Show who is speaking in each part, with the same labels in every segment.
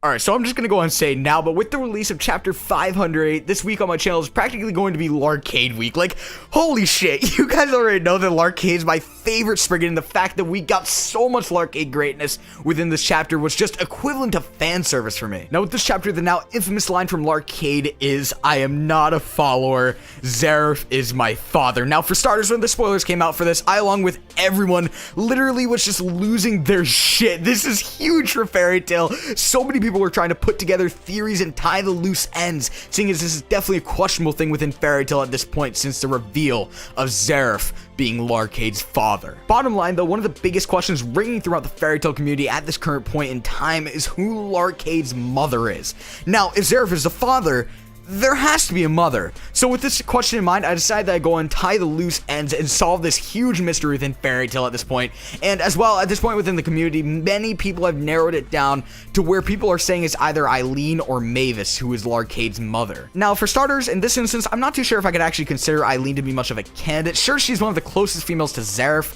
Speaker 1: Alright, so I'm just gonna go and say now, but with the release of chapter 508, this week on my channel is practically going to be Larcade week. Like, holy shit, you guys already know that Larcade is my favorite spriggan, and the fact that we got so much Larcade greatness within this chapter was just equivalent to fan service for me. Now with this chapter, the now infamous line from Larcade is, "I am not a follower, Zeref is my father." Now for starters, when the spoilers came out for this, I along with everyone literally was just losing their shit. This is huge for Fairy Tail. So many people were trying to put together theories and tie the loose ends, seeing as this is definitely a questionable thing within Fairy Tail at this point since the reveal of Zeref being Larcade's father. Bottom line though, one of the biggest questions ringing throughout the Fairy Tail community at this current point in time is who Larcade's mother is. Now, if Zeref is the father, there has to be a mother. So with this question in mind, I decided that I'd go and tie the loose ends and solve this huge mystery within Fairy Tail at this point. And as well, at this point within the community, many people have narrowed it down to where people are saying it's either Eileen or Mavis who is Larcade's mother. Now, for starters, in this instance, I'm not too sure if I could actually consider Eileen to be much of a candidate. Sure, she's one of the closest females to Zeref,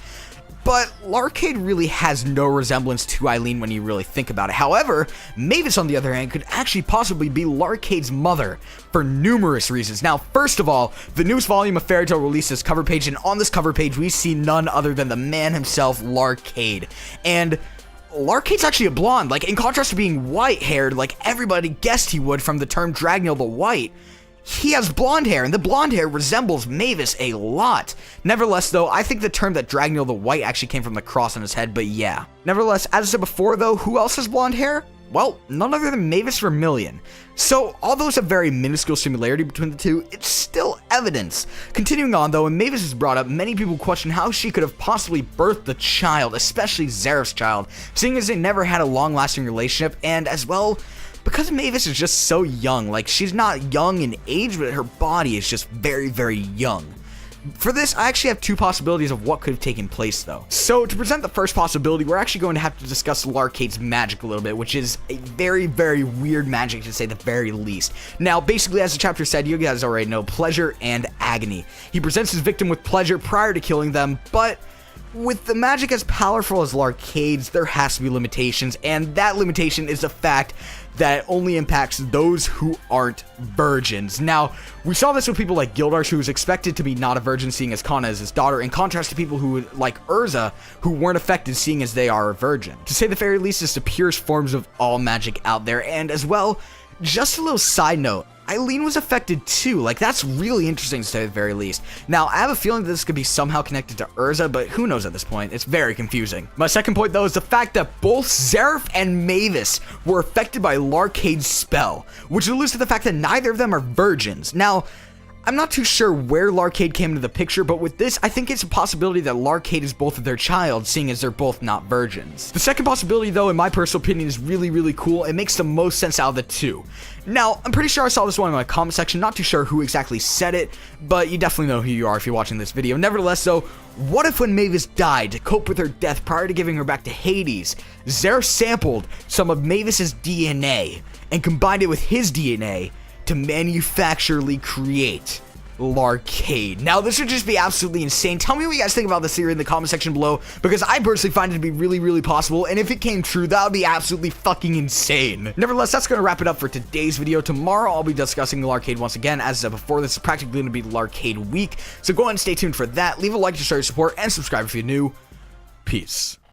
Speaker 1: but Larcade really has no resemblance to Eileen when you really think about it. However, Mavis, on the other hand, could actually possibly be Larcade's mother for numerous reasons. Now, first of all, the newest volume of Fairy Tail released this cover page, and on this cover page, we see none other than the man himself, Larcade. And Larcade's actually a blonde. Like, in contrast to being white-haired, like everybody guessed he would from the term Dragneel the White, he has blonde hair, and the blonde hair resembles Mavis a lot. Nevertheless, though, I think the term that Dragneel the White actually came from the cross on his head, but yeah. Nevertheless, as I said before, though, who else has blonde hair? Well, none other than Mavis Vermilion. So, although there's a very minuscule similarity between the two, it's still evidence. Continuing on, though, when Mavis is brought up, many people question how she could have possibly birthed the child, especially Zeref's child, seeing as they never had a long-lasting relationship, and as well, because Mavis is just so young. Like, she's not young in age, but her body is just very, very young. For this, I actually have two possibilities of what could have taken place, though. So, to present the first possibility, we're actually going to have to discuss Larcade's magic a little bit, which is a very, very weird magic, to say the very least. Now, basically, as the chapter said, you guys already know, pleasure and agony. He presents his victim with pleasure prior to killing them, but with the magic as powerful as Larcade's, there has to be limitations, and that limitation is the fact that it only impacts those who aren't virgins. Now, we saw this with people like Gildarsh, who was expected to be not a virgin, seeing as Kana is his daughter, in contrast to people who, like Urza, who weren't affected, seeing as they are a virgin. To say the very least, it's the purest forms of all magic out there, and as well, just a little side note, Eileen was affected too. Like, that's really interesting to say the very least. Now, I have a feeling that this could be somehow connected to Urza, but who knows at this point? It's very confusing. My second point, though, is the fact that both Zeref and Mavis were affected by Larcade's spell, which alludes to the fact that neither of them are virgins. Now, I'm not too sure where Larcade came into the picture, but with this, I think it's a possibility that Larcade is both of their child, seeing as they're both not virgins. The second possibility, though, in my personal opinion, is really, really cool. It makes the most sense out of the two. Now, I'm pretty sure I saw this one in my comment section, not too sure who exactly said it, but you definitely know who you are if you're watching this video. Nevertheless, though, what if when Mavis died to cope with her death prior to giving her back to Hades, Zeref sampled some of Mavis's DNA and combined it with his DNA to manufacturally create Larcade? Now, this would just be absolutely insane. Tell me what you guys think about this theory in the comment section below, because I personally find it to be really, really possible, and if it came true, that would be absolutely fucking insane. Nevertheless, that's going to wrap it up for today's video. Tomorrow, I'll be discussing Larcade once again. As I said before, this is practically going to be Larcade week, so go ahead and stay tuned for that. Leave a like to show your support, and subscribe if you're new. Peace.